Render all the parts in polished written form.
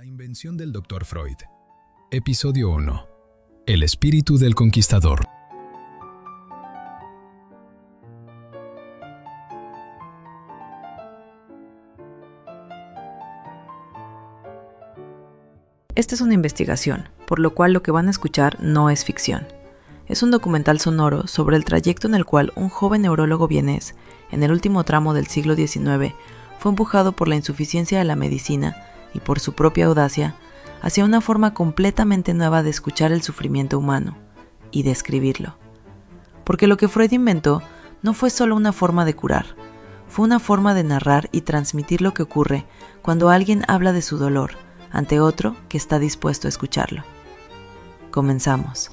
invención del Dr. Freud. Episodio 1. El espíritu del conquistador. Esta es una investigación, por lo cual lo que van a escuchar no es ficción. Es un documental sonoro sobre el trayecto en el cual un joven neurólogo vienés, en el último tramo del siglo XIX, fue empujado por la insuficiencia de la medicina y por su propia audacia hacia una forma completamente nueva de escuchar el sufrimiento humano y de escribirlo. Porque lo que Freud inventó no fue solo una forma de curar, fue una forma de narrar y transmitir lo que ocurre cuando alguien habla de su dolor ante otro que está dispuesto a escucharlo. Comenzamos.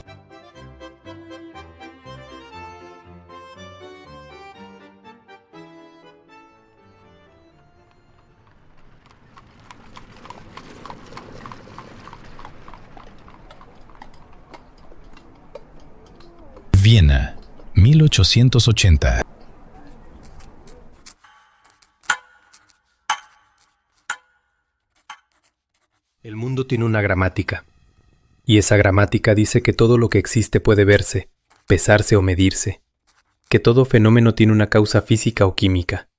Viena, 1880. El mundo tiene una gramática, y esa gramática dice que todo lo que existe puede verse, pesarse o medirse, que todo fenómeno tiene una causa física o química,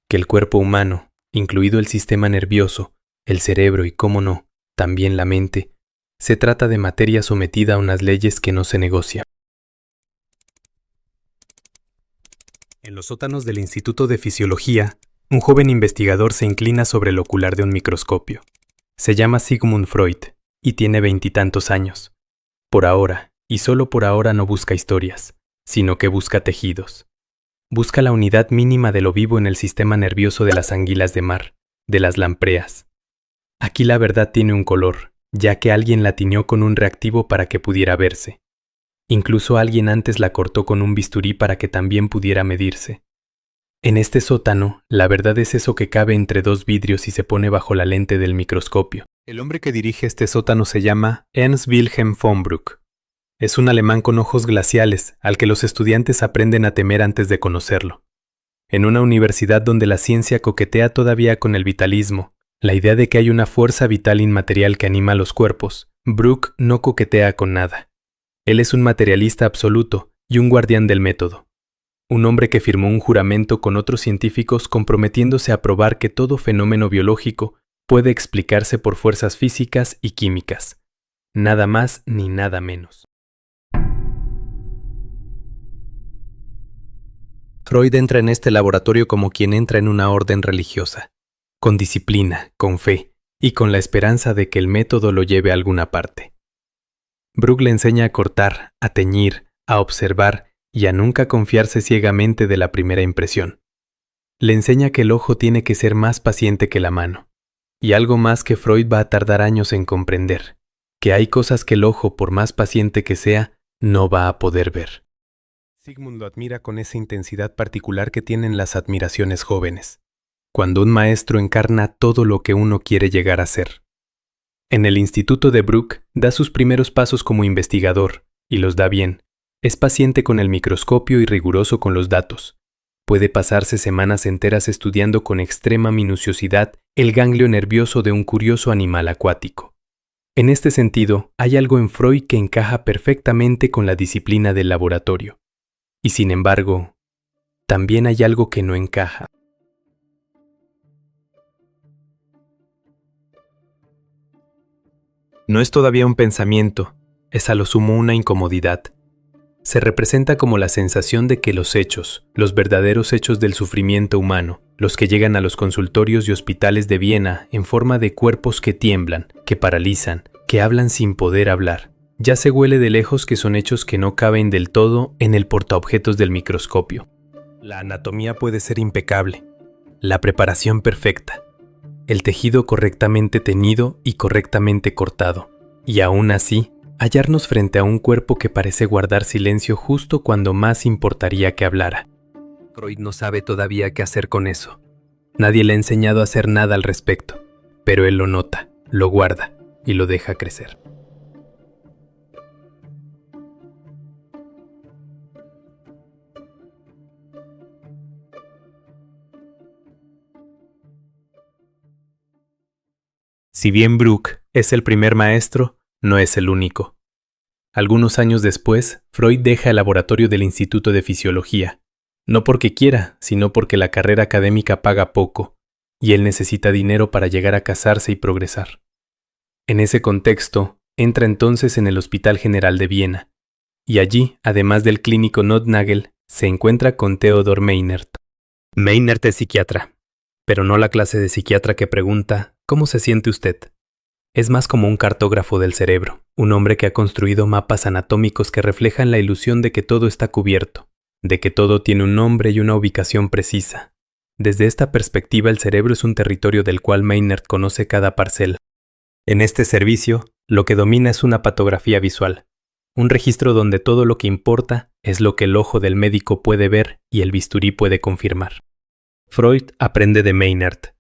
que el cuerpo humano, incluido el sistema nervioso, el cerebro y, cómo no, también la mente, se trata de materia sometida a unas leyes que no se negocian. En los sótanos del Instituto de Fisiología, un joven investigador se inclina sobre el ocular de un microscopio. Se llama Sigmund Freud y tiene 20 y tantos años. Por ahora, y solo por ahora, no busca historias, sino que busca tejidos. Busca la unidad mínima de lo vivo en el sistema nervioso de las anguilas de mar, de las lampreas. Aquí la verdad tiene un color, ya que alguien la tiñó con un reactivo para que pudiera verse. Incluso alguien antes la cortó con un bisturí para que también pudiera medirse. En este sótano, la verdad es eso que cabe entre dos vidrios y se pone bajo la lente del microscopio. El hombre que dirige este sótano se llama Ernst Wilhelm von Bruck. Es un alemán con ojos glaciales, al que los estudiantes aprenden a temer antes de conocerlo. En una universidad donde la ciencia coquetea todavía con el vitalismo, la idea de que hay una fuerza vital inmaterial que anima a los cuerpos, Bruck no coquetea con nada. Él es un materialista absoluto y un guardián del método. Un hombre que firmó un juramento con otros científicos comprometiéndose a probar que todo fenómeno biológico puede explicarse por fuerzas físicas y químicas. Nada más ni nada menos. Freud entra en este laboratorio como quien entra en una orden religiosa, con disciplina, con fe y con la esperanza de que el método lo lleve a alguna parte. Bruck le enseña a cortar, a teñir, a observar y a nunca confiarse ciegamente de la primera impresión. Le enseña que el ojo tiene que ser más paciente que la mano, y algo más que Freud va a tardar años en comprender, que hay cosas que el ojo, por más paciente que sea, no va a poder ver. Sigmund lo admira con esa intensidad particular que tienen las admiraciones jóvenes, cuando un maestro encarna todo lo que uno quiere llegar a ser. En el Instituto de Bruck da sus primeros pasos como investigador, y los da bien. Es paciente con el microscopio y riguroso con los datos. Puede pasarse semanas enteras estudiando con extrema minuciosidad el ganglio nervioso de un curioso animal acuático. En este sentido, hay algo en Freud que encaja perfectamente con la disciplina del laboratorio. Y sin embargo, también hay algo que no encaja. No es todavía un pensamiento, es a lo sumo una incomodidad. Se representa como la sensación de que los hechos, los verdaderos hechos del sufrimiento humano, los que llegan a los consultorios y hospitales de Viena en forma de cuerpos que tiemblan, que paralizan, que hablan sin poder hablar, ya se huele de lejos que son hechos que no caben del todo en el portaobjetos del microscopio. La anatomía puede ser impecable, la preparación perfecta, el tejido correctamente teñido y correctamente cortado, y aún así, hallarnos frente a un cuerpo que parece guardar silencio justo cuando más importaría que hablara. Freud no sabe todavía qué hacer con eso. Nadie le ha enseñado a hacer nada al respecto, pero él lo nota, lo guarda y lo deja crecer. Si bien Bruck Es el primer maestro, no es el único. Algunos años después, Freud deja el laboratorio del Instituto de Fisiología, no porque quiera, sino porque la carrera académica paga poco, y él necesita dinero para llegar a casarse y progresar. En ese contexto, entra entonces en el Hospital General de Viena, y allí, además del clínico Nothnagel, se encuentra con Theodor Meinert. Meinert es psiquiatra, pero no la clase de psiquiatra que pregunta ¿cómo se siente usted? Es más como un cartógrafo del cerebro, un hombre que ha construido mapas anatómicos que reflejan la ilusión de que todo está cubierto, de que todo tiene un nombre y una ubicación precisa. Desde esta perspectiva el cerebro es un territorio del cual Meinert conoce cada parcela. En este servicio, lo que domina es una patografía visual, un registro donde todo lo que importa es lo que el ojo del médico puede ver y el bisturí puede confirmar. Freud aprende de Meinert,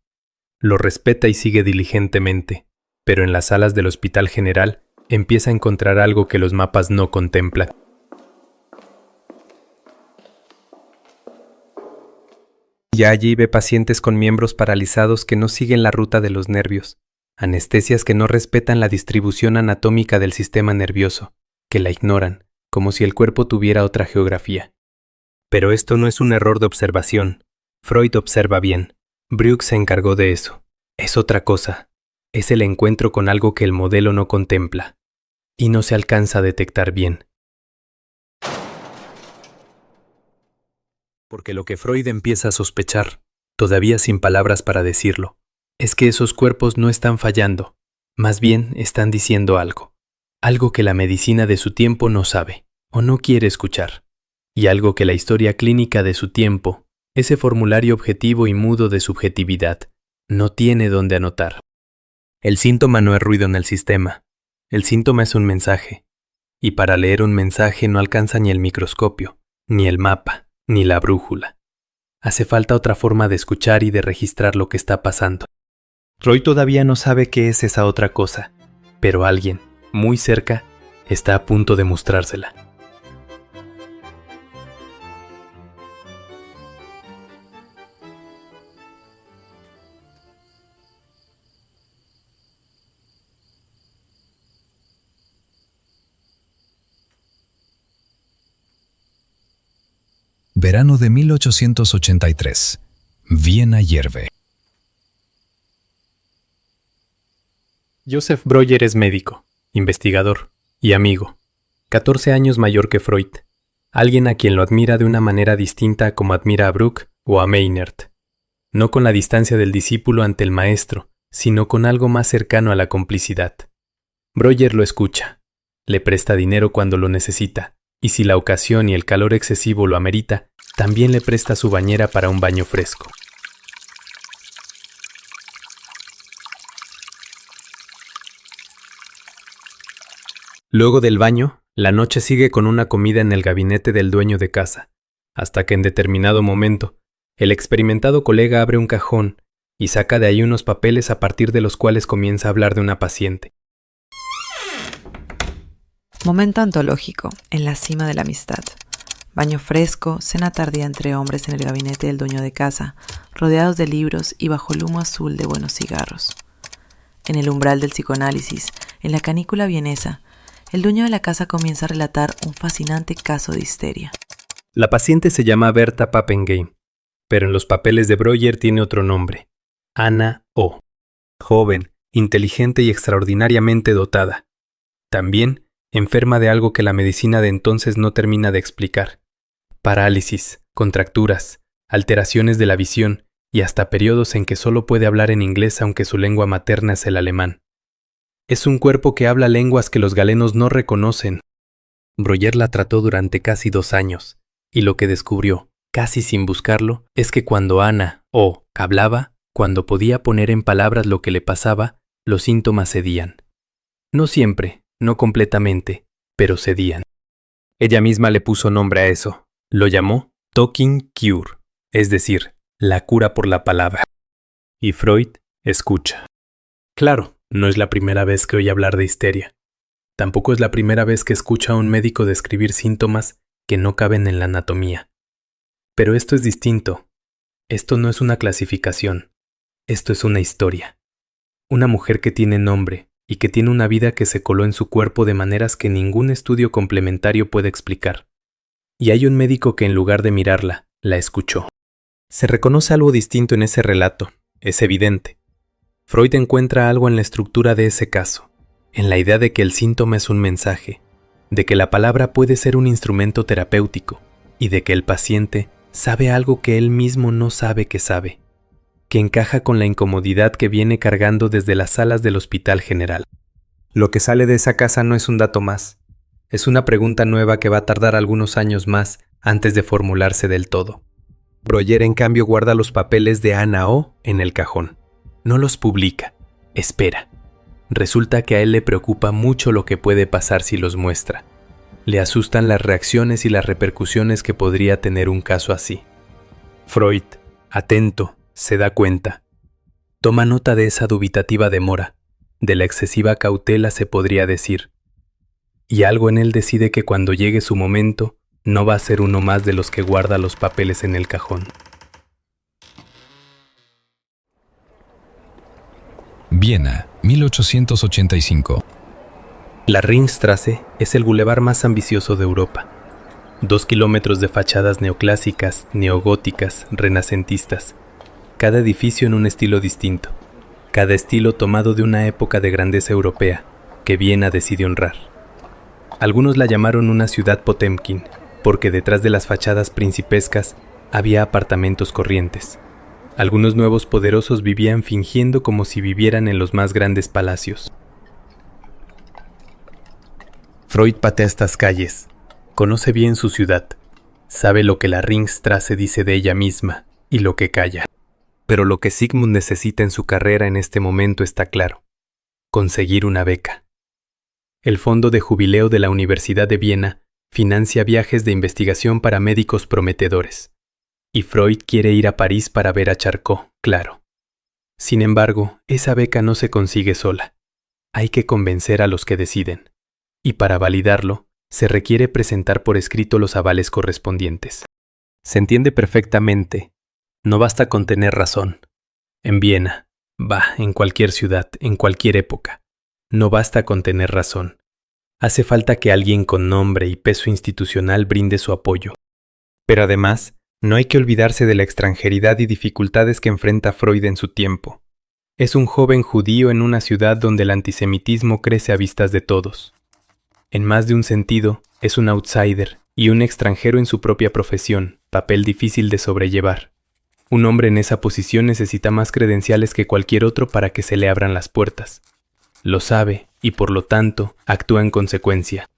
lo respeta y sigue diligentemente, pero en las salas del Hospital General empieza a encontrar algo que los mapas no contemplan. Ya allí ve pacientes con miembros paralizados que no siguen la ruta de los nervios, anestesias que no respetan la distribución anatómica del sistema nervioso, que la ignoran, como si el cuerpo tuviera otra geografía. Pero esto no es un error de observación. Freud observa bien. Breuck se encargó de eso. Es otra cosa. Es el encuentro con algo que el modelo no contempla, y no se alcanza a detectar bien. Porque lo que Freud empieza a sospechar, todavía sin palabras para decirlo, es que esos cuerpos no están fallando, más bien están diciendo algo que la medicina de su tiempo no sabe o no quiere escuchar, y algo que la historia clínica de su tiempo, ese formulario objetivo y mudo de subjetividad, no tiene dónde anotar. El síntoma no es ruido en el sistema, el síntoma es un mensaje, y para leer un mensaje no alcanza ni el microscopio, ni el mapa, ni la brújula. Hace falta otra forma de escuchar y de registrar lo que está pasando. Freud todavía no sabe qué es esa otra cosa, pero alguien, muy cerca, está a punto de mostrársela. Verano de 1883. Viena hierve. Joseph Breuer es médico, investigador y amigo. 14 años mayor que Freud. Alguien a quien lo admira de una manera distinta como admira a Breuck o a Meinert. No con la distancia del discípulo ante el maestro, sino con algo más cercano a la complicidad. Breuer lo escucha, le presta dinero cuando lo necesita, y si la ocasión y el calor excesivo lo amerita, también le presta su bañera para un baño fresco. Luego del baño, la noche sigue con una comida en el gabinete del dueño de casa, hasta que en determinado momento, el experimentado colega abre un cajón y saca de ahí unos papeles a partir de los cuales comienza a hablar de una paciente. Momento antológico, en la cima de la amistad. Baño fresco, cena tardía entre hombres en el gabinete del dueño de casa, rodeados de libros y bajo el humo azul de buenos cigarros. En el umbral del psicoanálisis, en la canícula vienesa, el dueño de la casa comienza a relatar un fascinante caso de histeria. La paciente se llama Berta Pappenheim, pero en los papeles de Breuer tiene otro nombre, Anna O. Joven, inteligente y extraordinariamente dotada. También enferma de algo que la medicina de entonces no termina de explicar. Parálisis, contracturas, alteraciones de la visión y hasta periodos en que solo puede hablar en inglés aunque su lengua materna es el alemán. Es un cuerpo que habla lenguas que los galenos no reconocen. Breuer la trató durante casi 2 años, y lo que descubrió, casi sin buscarlo, es que cuando Anna O hablaba, cuando podía poner en palabras lo que le pasaba, los síntomas cedían. No siempre, no completamente, pero cedían. Ella misma le puso nombre a eso. Lo llamó Talking Cure, es decir, la cura por la palabra. Y Freud escucha. Claro, no es la primera vez que oye hablar de histeria. Tampoco es la primera vez que escucha a un médico describir síntomas que no caben en la anatomía. Pero esto es distinto. Esto no es una clasificación. Esto es una historia. Una mujer que tiene nombre y que tiene una vida que se coló en su cuerpo de maneras que ningún estudio complementario puede explicar. Y hay un médico que en lugar de mirarla, la escuchó. Se reconoce algo distinto en ese relato, es evidente. Freud encuentra algo en la estructura de ese caso, en la idea de que el síntoma es un mensaje, de que la palabra puede ser un instrumento terapéutico y de que el paciente sabe algo que él mismo no sabe que sabe, que encaja con la incomodidad que viene cargando desde las salas del Hospital General. Lo que sale de esa casa no es un dato más, es una pregunta nueva que va a tardar algunos años más antes de formularse del todo. Breuer, en cambio, guarda los papeles de Ana O en el cajón. No los publica, espera. Resulta que a él le preocupa mucho lo que puede pasar si los muestra. Le asustan las reacciones y las repercusiones que podría tener un caso así. Freud, atento, se da cuenta. Toma nota de esa dubitativa demora, de la excesiva cautela se podría decir. Y algo en él decide que cuando llegue su momento, no va a ser uno más de los que guarda los papeles en el cajón. Viena, 1885. La Ringstraße es el bulevar más ambicioso de Europa. 2 kilómetros de fachadas neoclásicas, neogóticas, renacentistas. Cada edificio en un estilo distinto. Cada estilo tomado de una época de grandeza europea, que Viena decide honrar. Algunos la llamaron una ciudad Potemkin, porque detrás de las fachadas principescas había apartamentos corrientes. Algunos nuevos poderosos vivían fingiendo como si vivieran en los más grandes palacios. Freud patea estas calles. Conoce bien su ciudad. Sabe lo que la Ringstraße dice de ella misma y lo que calla. Pero lo que Sigmund necesita en su carrera en este momento está claro. Conseguir una beca. El Fondo de Jubileo de la Universidad de Viena financia viajes de investigación para médicos prometedores. Y Freud quiere ir a París para ver a Charcot, claro. Sin embargo, esa beca no se consigue sola. Hay que convencer a los que deciden. Y para validarlo, se requiere presentar por escrito los avales correspondientes. Se entiende perfectamente. No basta con tener razón. En Viena, en cualquier ciudad, en cualquier época. No basta con tener razón. Hace falta que alguien con nombre y peso institucional brinde su apoyo. Pero además, no hay que olvidarse de la extranjeridad y dificultades que enfrenta Freud en su tiempo. Es un joven judío en una ciudad donde el antisemitismo crece a vistas de todos. En más de un sentido, es un outsider y un extranjero en su propia profesión, papel difícil de sobrellevar. Un hombre en esa posición necesita más credenciales que cualquier otro para que se le abran las puertas. Lo sabe y por lo tanto actúa en consecuencia.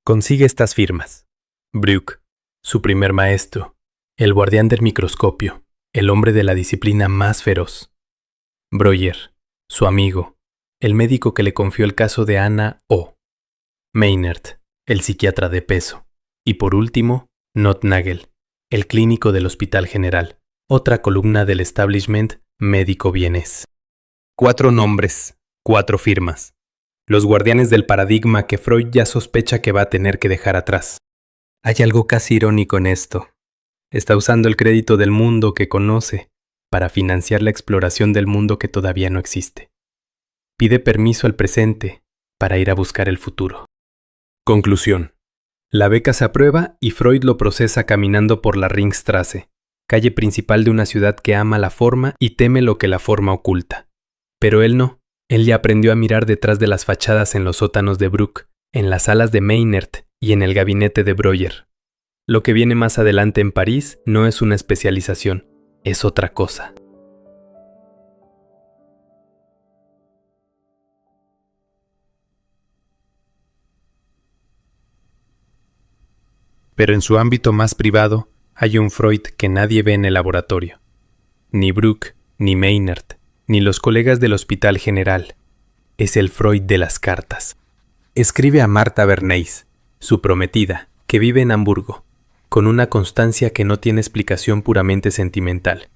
Consigue estas firmas. Brück, su primer maestro, el guardián del microscopio, el hombre de la disciplina más feroz. Breuer, su amigo, el médico que le confió el caso de Ana O. Meinert, el psiquiatra de peso. Y por último, Nothnagel, el clínico del Hospital General, otra columna del establishment médico vienés. 4 nombres, 4 firmas. Los guardianes del paradigma que Freud ya sospecha que va a tener que dejar atrás. Hay algo casi irónico en esto. Está usando el crédito del mundo que conoce para financiar la exploración del mundo que todavía no existe. Pide permiso al presente para ir a buscar el futuro. Conclusión. La beca se aprueba y Freud lo procesa caminando por la Ringstraße, calle principal de una ciudad que ama la forma y teme lo que la forma oculta. Pero él no. Él ya aprendió a mirar detrás de las fachadas en los sótanos de Brück, en las salas de Meinert y en el gabinete de Breuer. Lo que viene más adelante en París no es una especialización, es otra cosa. Pero en su ámbito más privado hay un Freud que nadie ve en el laboratorio. Ni Brück, ni Meinert, ni los colegas del Hospital General. Es el Freud de las cartas. Escribe a Martha Bernays, su prometida, que vive en Hamburgo, con una constancia que no tiene explicación puramente sentimental.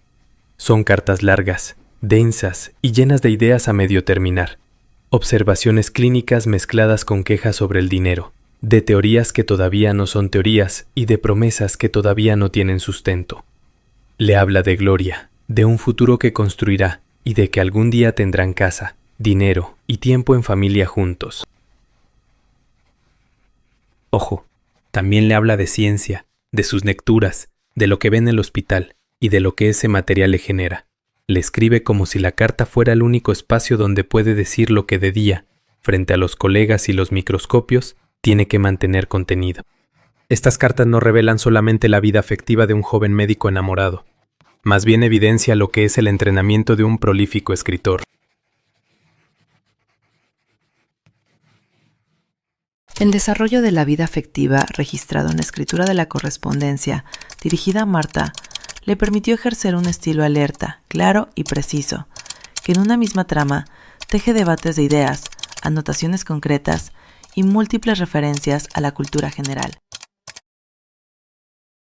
Son cartas largas, densas y llenas de ideas a medio terminar. Observaciones clínicas mezcladas con quejas sobre el dinero, de teorías que todavía no son teorías y de promesas que todavía no tienen sustento. Le habla de gloria, de un futuro que construirá y de que algún día tendrán casa, dinero y tiempo en familia juntos. Ojo, también le habla de ciencia, de sus lecturas, de lo que ve en el hospital y de lo que ese material le genera. Le escribe como si la carta fuera el único espacio donde puede decir lo que de día, frente a los colegas y los microscopios, tiene que mantener contenido. Estas cartas no revelan solamente la vida afectiva de un joven médico enamorado, más bien evidencia lo que es el entrenamiento de un prolífico escritor. El desarrollo de la vida afectiva registrado en la escritura de la correspondencia dirigida a Marta le permitió ejercer un estilo alerta, claro y preciso, que en una misma trama teje debates de ideas, anotaciones concretas y múltiples referencias a la cultura general.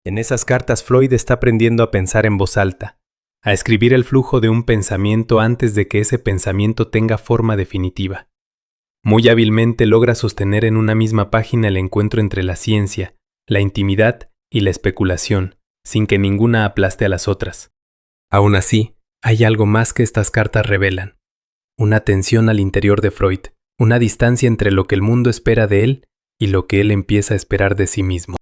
En esas cartas Freud está aprendiendo a pensar en voz alta, a escribir el flujo de un pensamiento antes de que ese pensamiento tenga forma definitiva. Muy hábilmente logra sostener en una misma página el encuentro entre la ciencia, la intimidad y la especulación, sin que ninguna aplaste a las otras. Aún así, hay algo más que estas cartas revelan. Una tensión al interior de Freud, una distancia entre lo que el mundo espera de él y lo que él empieza a esperar de sí mismo.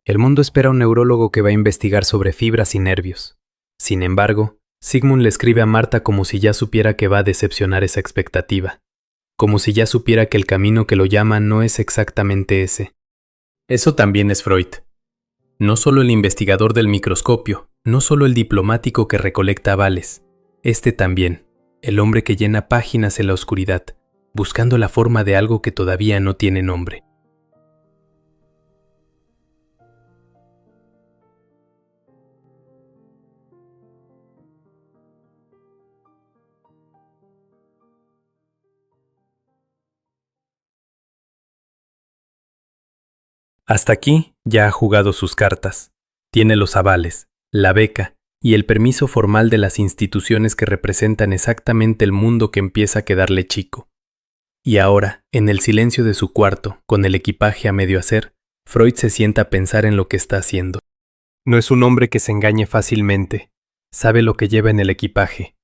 El mundo espera a un neurólogo que va a investigar sobre fibras y nervios. Sin embargo, Sigmund le escribe a Marta como si ya supiera que va a decepcionar esa expectativa, como si ya supiera que el camino que lo llama no es exactamente ese. Eso también es Freud. No solo el investigador del microscopio, no solo el diplomático que recolecta avales, este también, el hombre que llena páginas en la oscuridad, buscando la forma de algo que todavía no tiene nombre. Hasta aquí ya ha jugado sus cartas. Tiene los avales, la beca y el permiso formal de las instituciones que representan exactamente el mundo que empieza a quedarle chico. Y ahora, en el silencio de su cuarto, con el equipaje a medio hacer, Freud se sienta a pensar en lo que está haciendo. No es un hombre que se engañe fácilmente. Sabe lo que lleva en el equipaje.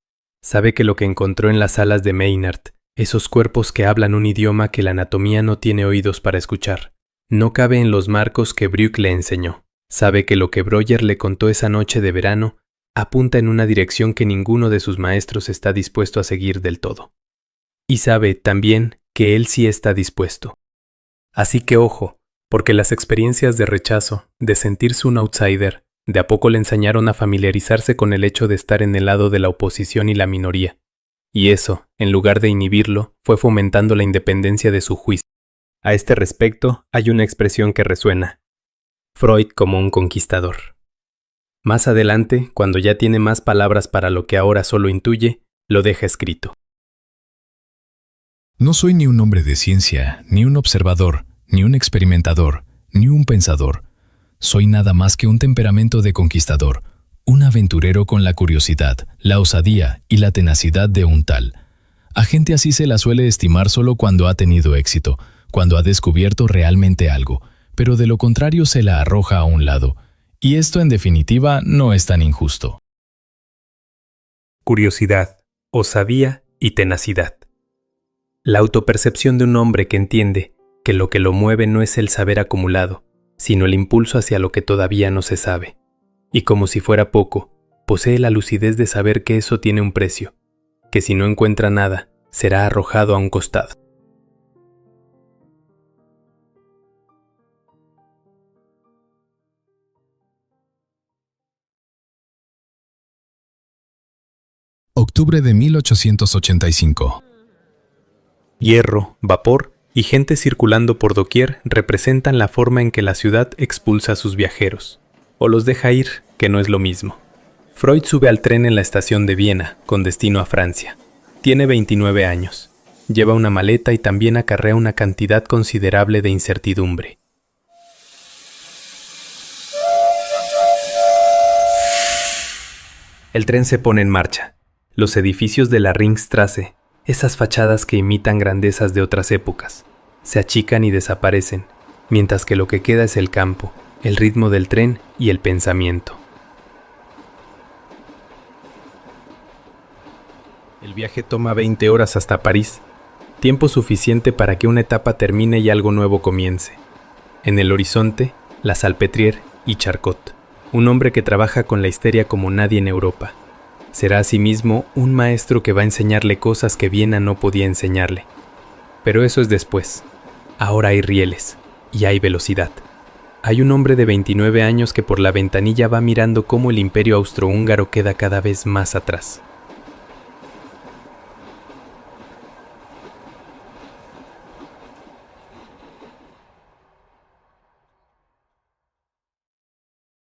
Sabe que lo que encontró en las alas de Maynard, esos cuerpos que hablan un idioma que la anatomía no tiene oídos para escuchar, no cabe en los marcos que Breuck le enseñó. Sabe que lo que Breuer le contó esa noche de verano apunta en una dirección que ninguno de sus maestros está dispuesto a seguir del todo. Y sabe también que él sí está dispuesto. Así que ojo, porque las experiencias de rechazo, de sentirse un outsider, de a poco le enseñaron a familiarizarse con el hecho de estar en el lado de la oposición y la minoría. Y eso, en lugar de inhibirlo, fue fomentando la independencia de su juicio. A este respecto, hay una expresión que resuena. Freud como un conquistador. Más adelante, cuando ya tiene más palabras para lo que ahora solo intuye, lo deja escrito. No soy ni un hombre de ciencia, ni un observador, ni un experimentador, ni un pensador. Soy nada más que un temperamento de conquistador, un aventurero con la curiosidad, la osadía y la tenacidad de un tal. A gente así se la suele estimar solo cuando ha tenido éxito, cuando ha descubierto realmente algo, pero de lo contrario se la arroja a un lado. Y esto en definitiva no es tan injusto. Curiosidad, osadía y tenacidad. La autopercepción de un hombre que entiende que lo mueve no es el saber acumulado, sino el impulso hacia lo que todavía no se sabe. Y como si fuera poco, posee la lucidez de saber que eso tiene un precio, que si no encuentra nada, será arrojado a un costado. Octubre de 1885. Hierro, vapor y gente circulando por doquier representan la forma en que la ciudad expulsa a sus viajeros, o los deja ir, que no es lo mismo. Freud sube al tren en la estación de Viena, con destino a Francia. Tiene 29 años. Lleva una maleta y también acarrea una cantidad considerable de incertidumbre. El tren se pone en marcha. Los edificios de la Ringstrasse, esas fachadas que imitan grandezas de otras épocas, se achican y desaparecen, mientras que lo que queda es el campo, el ritmo del tren y el pensamiento. El viaje toma 20 horas hasta París, tiempo suficiente para que una etapa termine y algo nuevo comience. En el horizonte, la Salpêtrière y Charcot, un hombre que trabaja con la histeria como nadie en Europa. Será asimismo un maestro que va a enseñarle cosas que Viena no podía enseñarle. Pero eso es después. Ahora hay rieles y hay velocidad. Hay un hombre de 29 años que por la ventanilla va mirando cómo el imperio austrohúngaro queda cada vez más atrás.